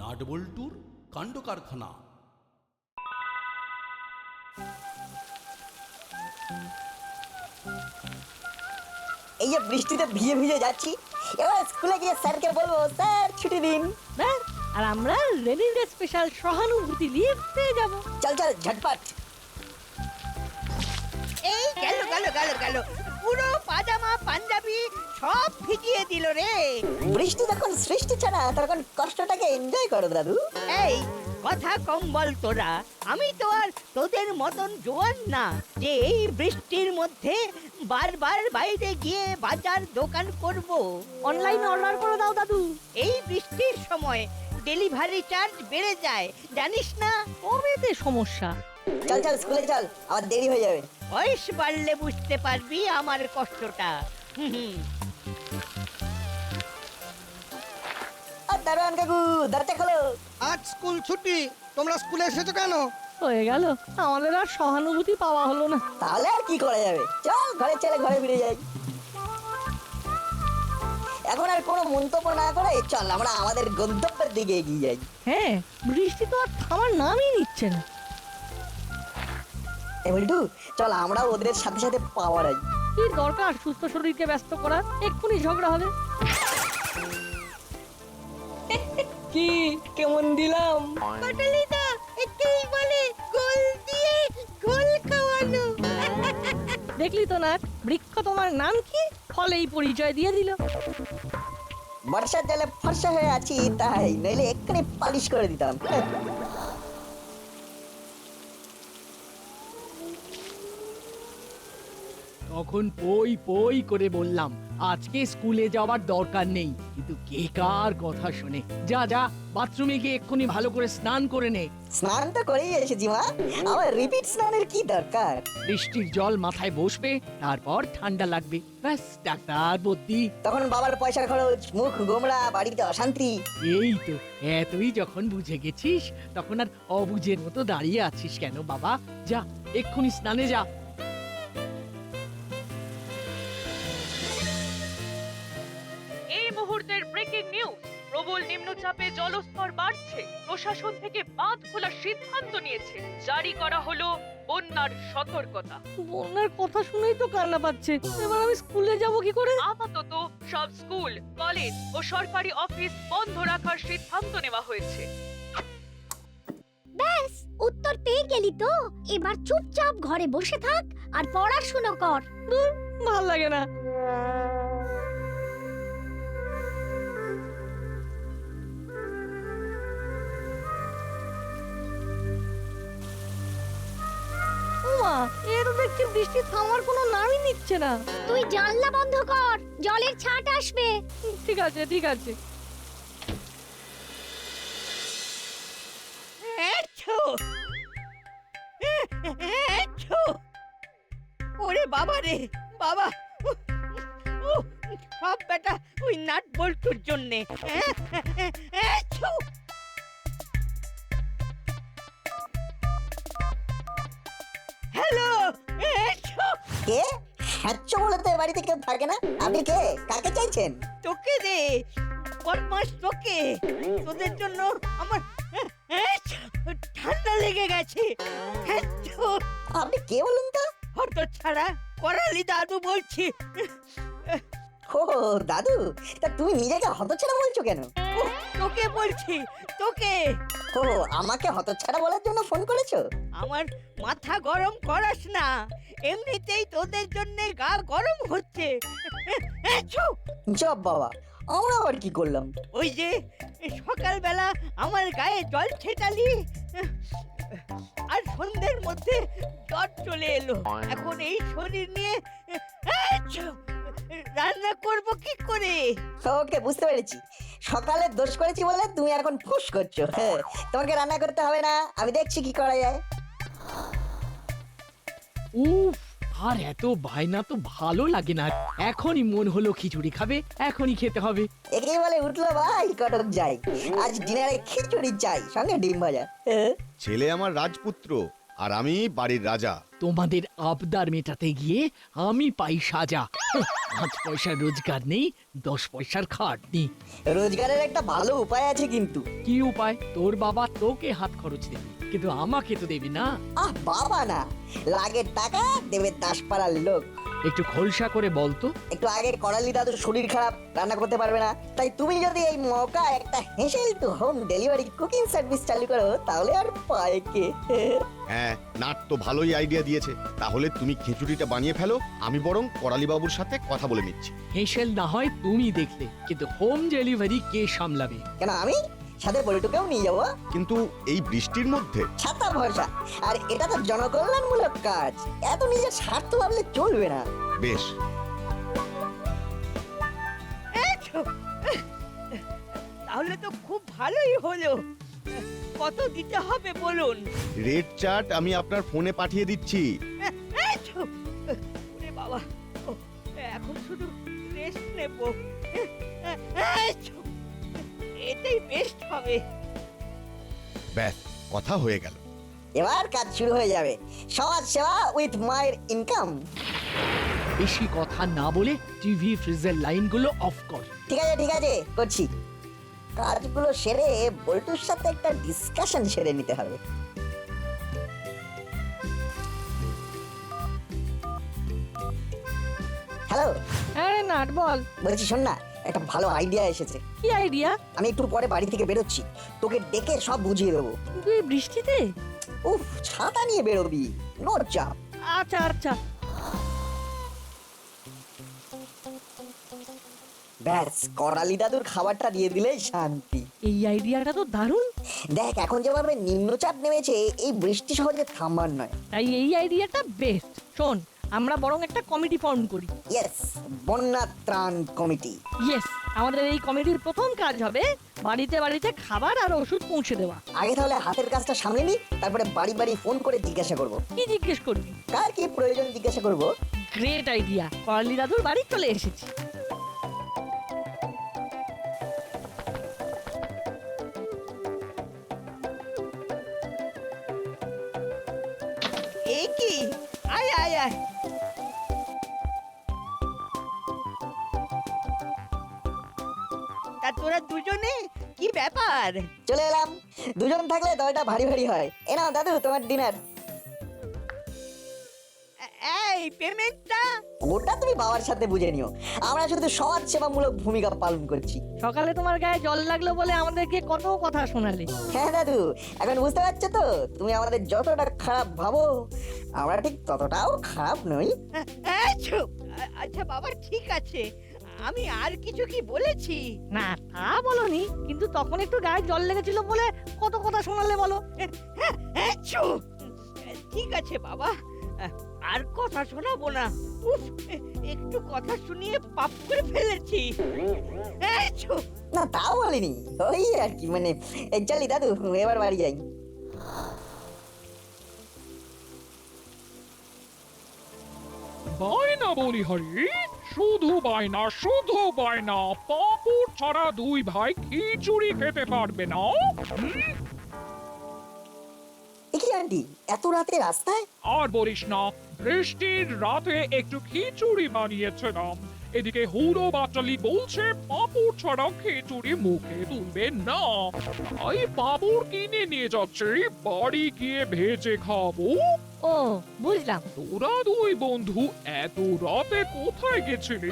নাটবল্টুর কাণ্ড কারখানা। এই যে বৃষ্টিতে ভিজে ভিজে যাচ্ছি, এবার স্কুলে গিয়ে স্যারকে বলবো স্যার ছুটি দিন। ব্যাস, আর আমরা রেনি ডে স্পেশাল সহানুভূতি লিভ পেয়ে যাব। চল চল ঝটপট। এই গেল গেল গেল গেল, পুরো পাজামা পাঞ্জাবি সব ভিজিয়ে দিল রে। বৃষ্টি যখন সৃষ্টি ছাড়া তখন কষ্টটাকে এনজয় করো দাদু। এই কথা কম বল তোরা, আমি তো আর তোদের মতন জোয়ান না যে এই বৃষ্টির মধ্যে বারবার বাইরে গিয়ে বাজার দোকান করব। অনলাইন অর্ডার করে দাও দাদু। এই বৃষ্টির সময় ডেলিভারি চার্জ বেড়ে যায়, জানিস না? কবেতে সমস্যা। চল চল স্কুলে চল, আবার দেরি হয়ে যাবে। বয়স বাড়লে বুঝতে পারবি আমার কষ্টটা। হুম। আর দারোয়ান কাকু দরজা খোলো। আজ স্কুল ছুটি, তোমরা স্কুলে এসেছো কেন? হয়ে গেল, আমাদের আর সহানুভূতি পাওয়া হলো না। তাহলে আর কি করা যাবে, চল ঘরে চলে ঘরে ফিরে যাই। এখন আর কোনো মন্তব্য না করে চল আমরা আমাদের গন্তব্যের দিকে এগিয়ে যাই। হ্যাঁ, বৃষ্টি তো আর থামার নামই নিচ্ছে না। বল্টু চল আমরা ওদের সাথে সাথে পাওয়ার আই। কি দরকার সুস্থ শরীরকে ব্যস্ত করা, এক্ষুনি ঝগড়া হবে। কি কেমন দিলাম? কটলিদা একেই বলে গোল দিয়ে গোল খাওয়ানো। দেখলি তো না, বৃক্ষ তোমার নাম কি, ফলেই পরিচয় দিয়ে দিল। বর্ষার জলে ফর্সা হয়ে আছি তাই, নইলে এক্ষুনি পালিশ করে দিতাম। তখন পই পই করে বললাম আজকে স্কুলে যাওয়ার দরকার নেই, কিন্তু কে কার কথা শুনে। যা যা, বাথরুমে গিয়ে এক্ষুনি ভালো করে স্নান করে নে। স্নান তো করেই এসেছি মা, আমার রিপিট স্নানের কি দরকার? বৃষ্টির জল মাথায় বসবে, তারপর ঠান্ডা লাগবে, ব্যাস ডাক্তার বুদ্ধি। তখন বাবার পয়সার খরচ, মুখ গোমড়া, বাড়িতে অশান্তি। এই তো, এতই যখন বুঝে গেছিস তখন আর অবুঝের মতো দাঁড়িয়ে আছিস কেন বাবা? যা এক্ষুনি স্নানে যা। এই মুহূর্তের ব্রেকিং নিউজ, প্রবল নিম্নচাপে জলস্তর বাড়ছে। প্রশাসন থেকে বাঁধ খোলার সিদ্ধান্ত নিয়েছে। জারি করা হলো বন্যার সতর্কতা। বন্যার কথা শুনেই তো কান্না পাচ্ছে। এবার আমি স্কুলে যাব কি করে? আপাতত সব স্কুল, কলেজ ও সরকারি অফিস বন্ধ রাখার সিদ্ধান্ত নেওয়া হয়েছে। ব্যাস, উত্তর পেয়ে গেলি তো। এবার চুপচাপ ঘরে বসে থাক আর পড়াশোনা কর। ভাল লাগে না। ওমা, এর দেখছি বৃষ্টি থামার কোনো নামই নিচ্ছে না। তুই জানলা বন্ধ কর, জলের ছাট আসবে। ঠিক আছে ঠিক আছে। এছো এছো, ওরে বাবা রে বাবা, সব বেটা ওই নাট বল্টুর জন্যে। এছো হ্যালো, এছো। কে হ্যাচ্ছ বলে তো এ বাড়িতে কেউ থাকে না। আপনি কে, কাকে চাইছেন? তোকে রে বদমাস, তোকে। তোদের জন্য আমার ঠান্ডা লেগে গেছে। আপনি কে বলুন তো? হতো ছাড়া করালি দাদু বলছি। ও দাদু, তা তুমি নিজেকে হতচ্ছাড়া বলছো কেন? তোকে বলছি, তোকে। ও আমাকে হতচ্ছাড়া বলার জন্য ফোন করেছো? আমার মাথা গরম করাস না, এমনিতেই তোদের জন্য গা গরম হচ্ছে। জব বাবা, আমরা আবার কি করলাম? ওই যে সকালবেলা আমার গায়ে জল ছেটালি, আর সন্ধ্যের মধ্যে জ্বর চলে এলো। এখন এই শরীর নিয়ে রান্না করব কি করে? ওকে বুঝতে পেরেছি, সকালে দোষ করেছি বলে তুমি এখন ফুস করছো। হ্যাঁ, তোমাকে রান্না করতে হবে না, আমি দেখছি কি করা যায়। উফ, আর এত বায়না তো ভালো লাগে না। এখনই মন হলো খিচুড়ি খাবে, এখনই খেতে হবে। একেই বলে উঠলো ভাই কটক যাই, আজ ডিনারে খিচুড়ি চাই, সঙ্গে ডিম ভাজা। ছেলে আমার রাজপুত্র, আর আমি বাড়ির রাজা। তোমাদের আবদার মেটাতে গিয়ে আমি পাই সাজা। 5 পয়সার রোজগার নেই, 10 পয়সার খাটনি। রোজগারের একটা ভালো উপায় আছে কিন্তু। কি উপায়? তোর বাবা তোকে হাত খরচ দেবে, কিন্তু আমাকে তো দেবে না। আহ বাবা না, লাগের টাকা দেবে দাসপাড়ার লোক। একটু খোলসা করে বলতো। একটু আগে করালি দাদুর শরীর খারাপ, রান্না করতে পারবে না, তাই তুমি যদি এই মৌকা একটা হেসেল to home delivery cooking service চালু করো তাহলে আর পায় কে। হ্যাঁ, নাট তো ভালোই আইডিয়া দিয়েছে। তাহলে তুমি খিচুড়িটা বানিয়ে ফেলো, আমি বরং করালি বাবুর সাথে কথা বলে নিচ্ছি। হেসেল না হয় তুমি দেখলে, কিন্তু হোম ডেলিভারি কে সামলাবে? কেন আমি সাথে বলটুকেও নিয়ে যাবো। কিন্তু এই বৃষ্টির মধ্যে ছাতা ভরসা, আর এটা তো জনকল্যাণমূলক কাজ, এত নিজের স্বার্থ ভাবলে চলবে না। বেশ। তাহলে তো খুব ভালোই হলো। কত দিতে হবে বলুন? রেড চার্ট আমি আপনার ফোনে পাঠিয়ে দিচ্ছি। ওরে বাবা, ও, এখন শুধু রেস্ট নেব। এটাই বেস্ট হবে। ব্যাস, কথা হয়ে গেল। এবার কাজ শুরু হয়ে যাবে। সমাজ সেবা উইথ মায়ের ইনকাম। বেশি কথা না বলে টিভি ফ্রিজের লাইনগুলো অফ কর। ঠিক আছে ঠিক আছে, করছি। কাজগুলো সেরে বল্টুর সাথে একটা ডিসকাশন সেরে নিতে হবে। হ্যালো, হ্যাঁ নাট বল। বলছি শোন না, একটা ভালো আইডিয়া এসেছে। কি আইডিয়া? আমি একটু পরে বাড়ি থেকে বেরোচ্ছি, তোকে ডেকে সব বুঝিয়ে দেবো। কিন্তু এই বৃষ্টিতে? উফ, ছাতা নিয়ে বেরোবি, নো চাপ। আচ্ছা আচ্ছা। ব্যাস, করালি দাদুর খাবারটা দিয়ে দিলেই শান্তি। এই আইডিয়াটা তো দারুণ। দেখ, এখন যেভাবে নিম্নচাপ নেমেছে, এই বৃষ্টি সহজে থামবার নয়। তাই এই আইডিয়াটা বেস্ট। শোন, আমরা বরং একটা কমিটি ফর্ম করি। ইয়েস, বন্যা ত্রাণ কমিটি। ইয়েস, আমাদের এই কমিটির প্রথম কাজ হবে বাড়িতে বাড়িতে খাবার আর ওষুধ পৌঁছে দেওয়া। আগে তাহলে হাতের কাজটা সামলে নি, তারপরে বাড়ি বাড়ি ফোন করে জিজ্ঞাসা করব। কি জিজ্ঞেস করবি? কার কি প্রয়োজন জিজ্ঞাসা করব। Great idea. করালি দাদুর বাড়ি চলে এসেছি। এ কি? আয় আয় আয়। তা তোরা দুজনে কি ব্যাপার? চলে এলাম। দুজন থাকলে দলটা ভারী ভারী হয়। এ নাও দাদু, তোমার ডিনার। এই পেমেন্টটা? ওটা তুমি বাবার সাথে বুঝে নিও, আমরা শুধু সমাজ সেবামূলক ভূমিকা পালন করছি। সকালে তোমার গায়ে জল লাগলো বলে আমাদেরকে কত কথা শোনালে। হ্যাঁ দাদু, এখন বুঝতে পারছো তো তুমি আমাদের যতটা খারাপ ভাবো, আমরা ঠিক ততটাও খারাপ নই। আচ্ছা বাবা, ঠিক আছে। আমি আর কিছু কি বলেছি? না, তা বলনি, কিন্তু তখন একটু গায়ে জল লেগেছিল বলে কত কথা শোনালে বলো। ঠিক আছে বাবা, আর কথা শোনাবো না। উফ, একটু কথা শুনিয়ে পাপ করে ফেলেছি। না, তাও বলিনি, ওই আর কি, মানে এই চলি দাদু, এবার বাড়ি যাই। বায়না বলি হরি, শুধু বায়না, শুধু বায়না। পাঁপড় ছাড়া দুই ভাই খিচুড়ি খেতে পারবে না। কি আন্টি, এত রাতে রাস্তায়? আর বলিস না, বৃষ্টির রাতে একটু খিচুড়ি বানিয়েছিলাম। এদিকে হুড়ো বাচালি বলছে পাঁপড় ছাড়া খিচুড়ি মুখে তুলবে না। তাই পাঁপড় কিনে নিয়ে যাচ্ছি, বাড়ি গিয়ে ভেজে খাবো। ও, বুঝলাম। তোরা দুই বন্ধু এত রাতে কোথায় গেছিলি?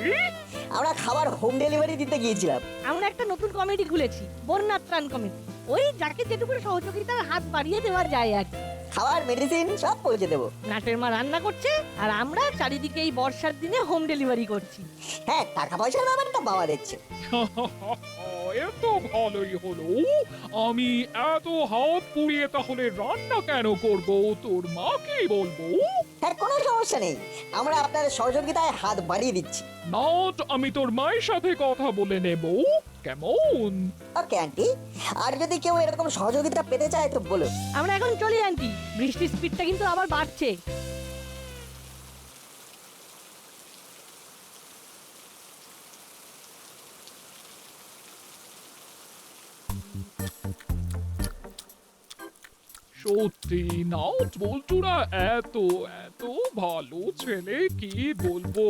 আমরা খাবার হোম ডেলিভারি দিতে গিয়েছিলাম। আমরা একটা নতুন কমিটি খুলেছি, বন্যা ত্রাণ কমিটি। ওই যাকে যেটুকু সহযোগিতার হাত বাড়িয়ে দেওয়া যায় আর কি। খাবার, মেডিসিন সব পৌঁছে দেবো। নাটের মা রান্না করছে, আর আমরা চারিদিকে এই বর্ষার দিনে হোম ডেলিভারি করছি। হ্যাঁ, টাকা পয়সার ব্যাপারটা বাবা দেখছে। এত ভালোই হলো। আমি এত হাত পুড়িয়ে তাহলে রান্না কেন করব? তোর মাকে বলবো। হ্যাঁ, কোনো সমস্যা নেই, আমরা আপনাদের সহযোগিতায় হাত বাড়িয়ে দিচ্ছি। নট, আমি তোর মায়ের সাথে কথা বলে নেব। কেমন? ওকে আন্টি, আর যদি কেউ এরকম সহযোগিতা পেতে চায় তো বলো। আমরা এখন চলি আন্টি, বৃষ্টির স্পিডটা কিন্তু আবার বাড়ছে। সত্যি নাট বল্টুরা এত এত ভালো ছেলে, কি বলবো,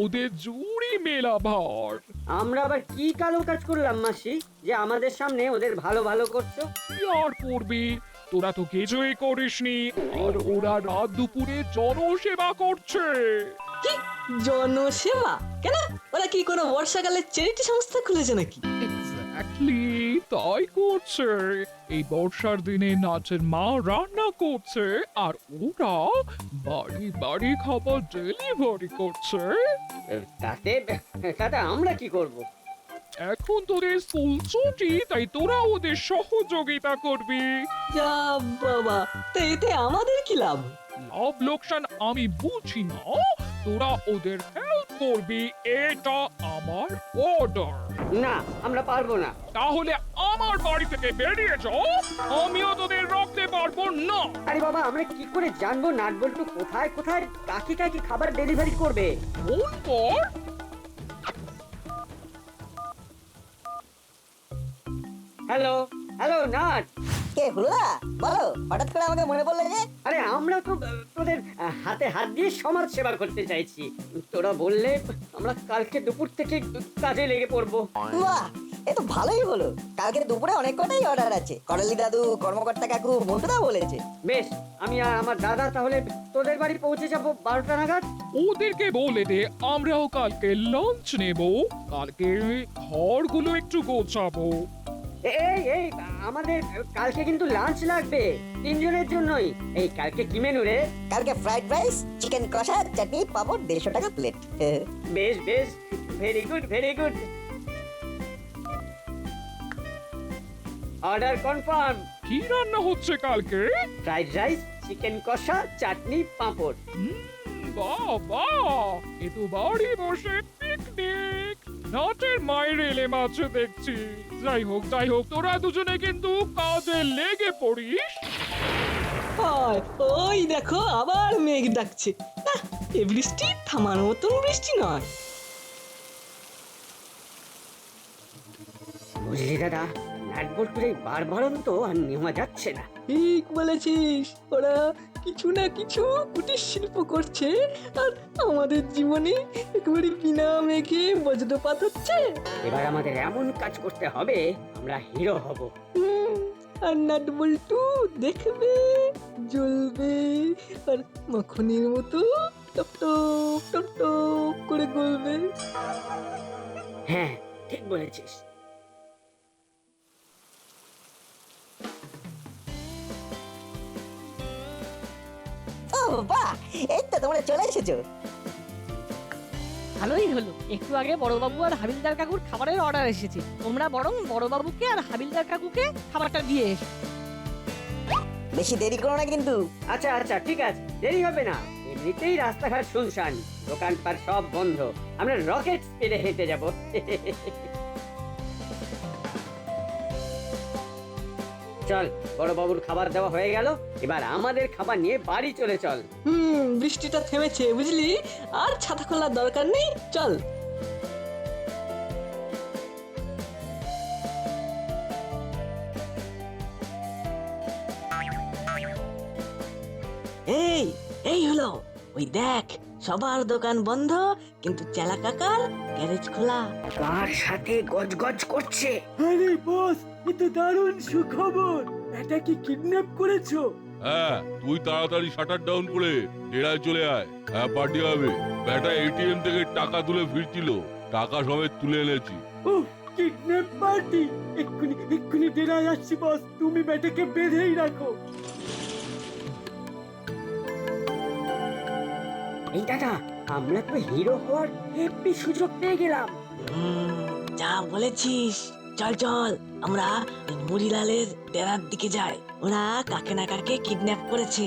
ওদের জুড়ি মেলা ভার। আমরা আবার কি কালো কাজ করলাম মাসি যে আমাদের সামনে ওদের ভালো ভালো করছো? কি আর করবি, তোরা তো কিছুই করিসনি, আর ওরা রাত দুপুরে জনসেবা করছে। জনসেবা কেন? ওরা কি কোনো বর্ষাকালের চ্যারিটি সংস্থা খুলেছে নাকি? এক্স্যাক্টলি তাই করছে। এই বর্ষার দিনে নাচের মা রান্না করছে, আর ওরা বাড়ি বাড়ি খাবার ডেলিভারি করছে। তাতে তাতে আমরা কি করব? এখন তোদের স্কুল ছুটি, তাই তোরা ওদের সহযোগিতা করবি। যা বাবা, তো এতে আমাদের কি লাভ? লাভ লোকসান আমি বুঝি না, তোরা ওদের হেল্প করবি, এটা আমার অর্ডার। না, আমরা পারবো না। তাহলে আমার বাড়ি থেকে বেরিয়ে যাও, আমিও তোদের রাখতে পারবো না। আরে বাবা, আমরা কি করে জানবো নাটবল্টু কোথায় কোথায় কাকে কাকে খাবার ডেলিভারি করবে? ফোন কর। Hello hello nut. কে হুলা? বলো, হঠাৎ করে আমাকে মনে পড়লো যে? আরে আমরা তো তোদের হাতে হাত দিয়ে সমাজ সেবা করতে চাইছি। তোরা বললে আমরা কালকে দুপুর থেকে কাজে লেগে পড়বো। বাহ, এ তো ভালোই হলো। কালকে দুপুরে অনেক কটাই অর্ডার আছে। করালি দাদু, কর্মকর্তা কাকু, বন্ধুরা বলেছে। বেশ, আমি আর আমার দাদা তাহলে তোদের বাড়ি পৌঁছে যাবো 12টা নাগাদ। ওদেরকে বলে দে আমরাও কালকে লাঞ্চ নেব, কালকে ঘরগুলো একটু গোছাবো। এই এই আমাদের কালকে কিন্তু লাঞ্চ লাগবে 3 জনের জন্যই। এই কালকে কি মেনু রে? কালকে ফ্রাইড রাইস, চিকেন কষা, চাটনি, পাপড়, 150 টাকা প্লেট। বেশ বেশ, very good very good. Order confirm. কি রান্না হচ্ছে কালকে? ফ্রাইড রাইস, চিকেন কষা, চাটনি, পাঁপড়। বাবা, এ তো বাড়ি বসে পিকনিক। নাটের মায়ের এলে মাছ দেখছি। যাই হোক তোরা দুজনে কিন্তু কাজে লেগে পড়িস। হয়, ওই দেখো আবার মেঘ ডাকছে। না, এ বৃষ্টি থামার মতন বৃষ্টি নয়। বুঝলি দাদা, নাটবল্টুর এই বারবারন তো আর নেওয়া যাচ্ছে না। ঠিক বলেছিস, ওরা কিছু না কিছু কুটির শিল্প করছে, আর আমাদের জীবনে একেবারে বিনা মেঘে বজ্রপাত হচ্ছে। এবার আমাদের এমন কাজ করতে হবে আমরা হিরো হব। আর নাটবল্টু দেখবে, জ্বলবে, আর মাখনের মতো টপ টপ টপ টপ করে গলবে। হ্যাঁ, ঠিক বলেছিস। ও বাহ, এই তো তোমরা চলে এসেছো। ভালোই হলো, একটু আগে বড়বাবু আর হাবিলদার কাকুর খাবারের অর্ডার এসেছে। তোমরা বরং বড়বাবুকে আর হাবিলদার কাকুকে খাবারটা দিয়ে এসো। বেশি দেরি করো না কিন্তু। আচ্ছা আচ্ছা, ঠিক আছে, দেরি হবে না। এমনিতেই রাস্তাঘাট শুনশান, দোকানপাট সব বন্ধ। আমরা রকেট স্পিডে হেঁটে যাব। চল, বড়বাবুর খাবার দেওয়া হয়ে গেল, এবার আমাদের খাবার নিয়ে বাড়ি চলে চল। বৃষ্টিটা থেমেছে বুঝলি, আর ছাতা খোলার দরকার নেই, চল। এই এই হলো, ওই দেখ সবার দোকান বন্ধ, কিন্তু চেলা কাকার গ্যারেজ খোলা। কার সাথে গজগজ করছে? আরে বস, এ তো দারুণ সুখবর। এটা কি কিডন্যাপ করেছো? হ্যাঁ, তুই তাড়াতাড়ি শাটার ডাউন করে ডেরায় চলে আয়। হ্যাঁ, পার্টি হবে। ব্যাটা এটিএম থেকে টাকা তুলে ফিরছিল, টাকা সমেত তুলে এনেছি। Kidnap party! এক্ষুনি ডেরায় আসছি বস, তুমি ব্যাটাকে বেঁধেই রাখো। এই দাদা, আমরা তো হিরো হওয়ার হেব্বি সুযোগ পেয়ে গেলাম। যা বলেছিস, চল চল, আমরা মুড়িলালের ডেরার দিকে যাই। ওরা কাকে না কাকে কিডন্যাপ করেছে।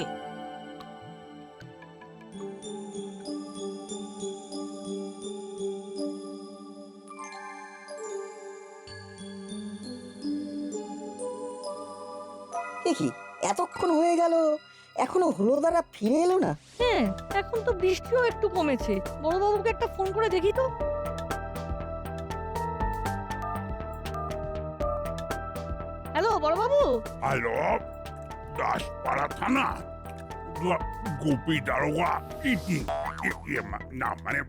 দেখি, এতক্ষণ হয়ে গেল, এখনো হলুদারা ফিরে এলো না। হ্যাঁ, এখন তো বৃষ্টিও একটু কমেছে। বড়বাবুকে একটা ফোন করে দেখি তো। হ্যালো বড়বাবু। হ্যালো, দাসপাড়া থানা গোপী দারোগা ইটিং না মানে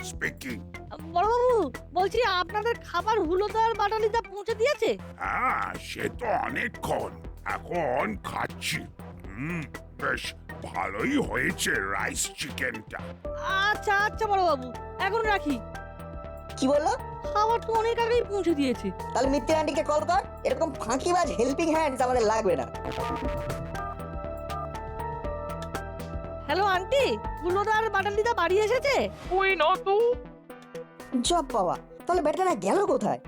স্পিকিং বড়বাবু বলছি আপনাদের খাবার হুলোদার বাটালিদা পৌঁছে দিয়েছে? হ্যাঁ সে তো অনেকক্ষণ, এখন খাচ্ছি। বেশ ভালোই হয়েছে রাইস চিকেনটা। আচ্ছা আচ্ছা বড়বাবু, এখন রাখি। কি বললো? খাবার তো অনেক আগেই পৌঁছে দিয়েছে। তাহলে মিত্তির আন্টিকে কল কর, এরকম ফাঁকিবাজ হেল্পিং হ্যান্ডস আমাদের লাগবে না। হ্যালো আন্টি, হুলোদার বাটালিদা বাড়ি এসেছে? ওই না তো। জব বাবা, তাহলে ব্যাটারা গেল কোথায়?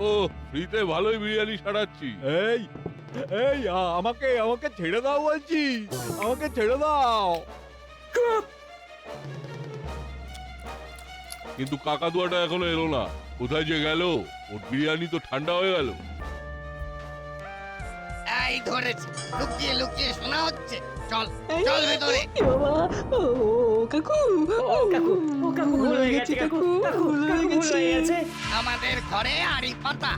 ও ফ্রিতে ভালোই বিরিয়ানি সারাচ্ছি। এই এই আমাকে আমাকে ছেড়ে দাও বলছি, আমাকে ছেড়ে দাও। কিন্তু কাকাতুয়াটা এখনো এলো না, কোথায় যে গেল? ওর বিরিয়ানি তো ঠান্ডা হয়ে গেল। এই ধরেছি, লুকিয়ে লুকিয়ে শোনা হচ্ছে। চল চল ভেতরে। এ বাবা, ও কাকু, ও কাকু, ও কাকু ভুল হয়ে গেছে, কাকু ভুল হয়ে গেছে। আমাদের ঘরে আড়ি পাতা।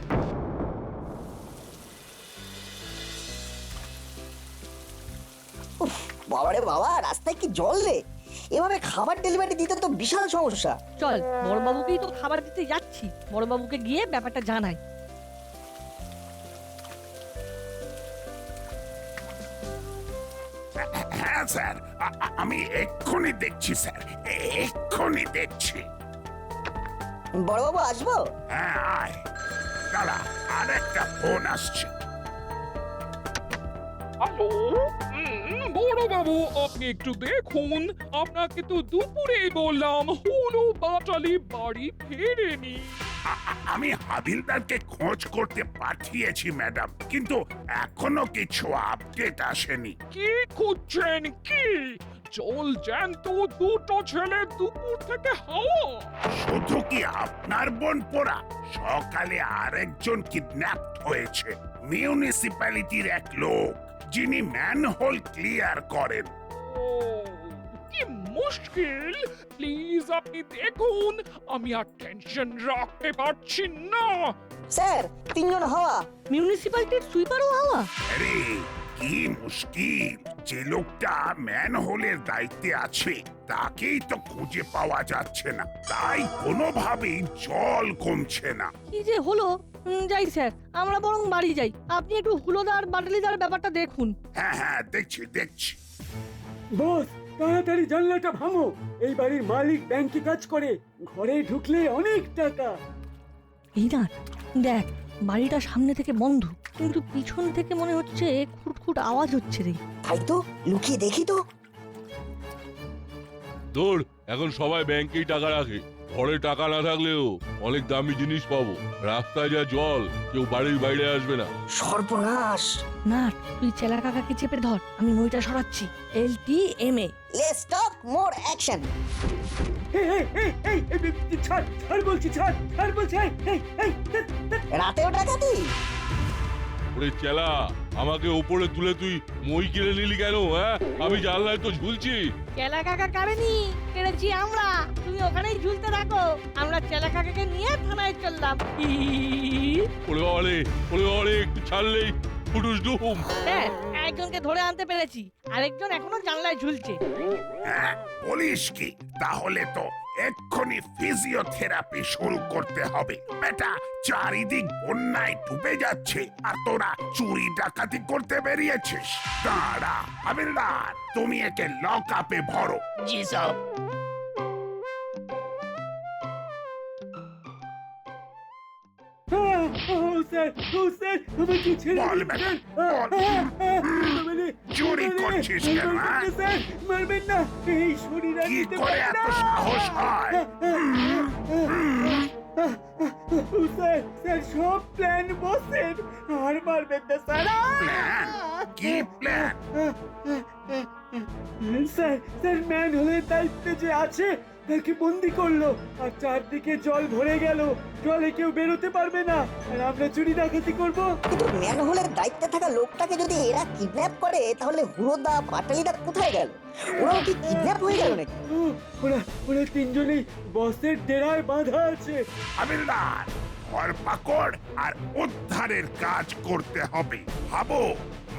বাবারে বাবা, রাস্তায় কি জল রে! এভাবে খাবার ডেলিভারি দিতে তো বিশাল সমস্যা। চল বড়বাবুকেই তো খাবার দিতে যাচ্ছি, বড়বাবুকে গিয়ে ব্যাপারটা জানাই। হ্যাঁ স্যার, আমি এক্ষুনি দেখছি স্যার, এক্ষুনি দেখছি। বড়বাবু আসবো? হ্যাঁ আয়। দাঁড়া, আরেকটা ফোন আসছে। হ্যালো, বড়বাবু আপনি একটু দেখুন, আপনাকে তো দুপুরেই বললাম হুলো বাটালি বাড়ি ফেরেনি। আমি হাবিলদারকে খোঁজ করতে পাঠিয়েছি ম্যাডাম, কিন্তু এখনো কিছু আপডেট আসেনি। কি খুঁজছেন কি? জল জ্যান্ত দুটো ছেলে দুপুর থেকে হাওয়া। শুধু কি আপনার বোন পোড়া? সকালে আরেকজন কিডন্যাপড হয়েছে, মিউনিসিপ্যালিটির এক লোক যিনি ম্যানহোল ক্লিয়ার করেন। ও, কি মুশকিল! প্লিজ আপনি দেখুন, আমি আর টেনশন রাখতে পারছি না। স্যার, তিনজন হাওয়া। মিউনিসিপ্যালিটির সুইপারও হাওয়া? আরে কি মুশকিল! যে লোকটা ম্যানহোলের দায়িত্বে আছে তাকেই তো খুঁজে পাওয়া যাচ্ছে না, তাই কোনোভাবেই জল কমছে না। কি যে হলো! যাই স্যার, আমরা বরং বাড়ি যাই। আপনি একটু হুলোদার বাটালিদার ব্যাপারটা দেখুন। হ্যাঁ হ্যাঁ, দেখছি দেখছি। বস, তাড়াতাড়ি জানলাটা ভাঙো। এই বাড়ির মালিক ব্যাংকে কাজ করে, ঘরে ঢুকলে অনেক টাকা। এই না দেখ, বাড়িটা সামনে থেকে বন্ধ, কিন্তু পিছন থেকে মনে হচ্ছে খুটখুট আওয়াজ হচ্ছে রে। তাই তো, লুকিয়ে দেখি তো। দৌড়, এখন সবাই ব্যাংকেই টাকা রাখে। ঘরে টাকা না থাকলেও অনেক দামি জিনিস পাবো। রাস্তায় যা জল, কেউ বাড়ির বাইরে আসবে না। সর্বনাশ! না, তুই চেলা কাকাকে চেপে ধর, আমি নইটা সরাচ্ছি। LTMA। Let's talk more action. ছাড় বলছি, ছাড় বলছি। রাতেও ডাকাতি? ওরে চেলা, আমাকে উপরে তুলে তুই মই কিনে নিলি কেন? হ্যাঁ, আমি জানলায় তো ঝুলছি। চেলা কাকা কারেনি, কেড়েছি আমরা। তুমি ওখানেই ঝুলতে থাকো, আমরা চেলা কাকাকে নিয়ে থানায় চললাম। ওরে বাবারে, ওরে বাবারে, একটু ছাড়লেই ফুটুস ডুম। হ্যাঁ, একজনকে ধরে আনতে পেরেছি, আরেকজন এখনো জানলায় ঝুলছে। হ্যাঁ, বলিস কি? তাহলে তো এক্ষুনি ফিজিওথেরাপি শুরু করতে হবে। বেটা, চারিদিক বন্যায় ডুবে যাচ্ছে আর তোরা চুরি ডাকাতি করতে বেরিয়েছিস। দাঁড়া হাবিলদার, তুমি একে লক আপে ভরো। জি সব। বল বেটা, বল। চুরি করছিস কেন? মারবেন না, এই শরীর কি করে এত সাহস হয়? স্যার সব প্ল্যান বসের, আর মারবেন না স্যার। প্ল্যান? কি প্ল্যান? স্যার ম্যান হলে দায়িত্বে যে আছে একে বন্দি করলো আর চারদিকে জল ভরে গেল, জলে কেউ বেরোতে পারবে না, আর আমরা চুরি ডাকাতি করবো। কিন্তু ম্যানহোলের দায়িত্বে থাকা লোকটাকে যদি এরা কিডন্যাপ করে তাহলে হুড়োদা পাটালিদা কোথায় গেল? ওরাও কি কিডন্যাপ হয়ে গেল নাকি? ওরা ওরা তিনজনেই বসের ডেরায় বাঁধা আছে। হাবিলদার, ধরপাকড় আর উদ্ধারের কাজ করতে হবে। ভাবো,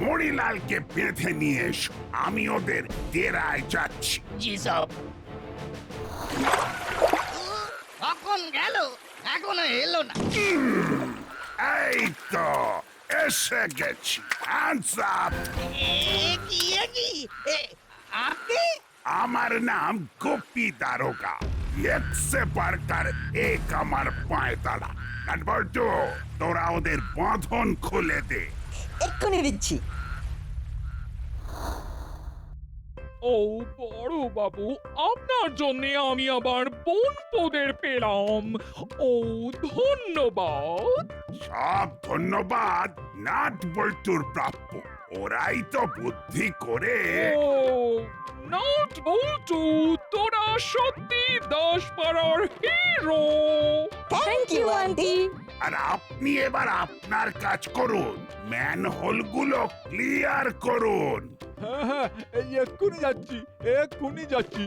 মণিলালকে বেঁধে নিয়ে এসো, আমি ওদের ডেরায় যাচ্ছি। জি সব। কখন গেল, এখনো এলো না। এই তো এসে গেছি। Hands up. কি আপনি? আমার নাম গোপী দারোগা। একসে বারকার এক আমার পায়ে তালা। কাঠবল্টু, তোরা ওদের বাঁধন খুলে দে। এক্ষুনি দিচ্ছি। ও বড় বাবু, আপনার জন্য আমি আবার বনপোদের পেলাম। ও ধন্যবাদ। সব ধন্যবাদ নাট বল্টুর প্রাপ্য। ওরাই তো বুদ্ধি করে। ও নট বল্টু, তোরা সত্যি দাসপাড়ার হিরো। Thank you aunty. আর আপনি এবার আপনার কাজ করুন, ম্যানহোলগুলো ক্লিয়ার করুন। হ্যাঁ হ্যাঁ, এই এক্ষুনি যাচ্ছি, এক্ষুনি যাচ্ছি।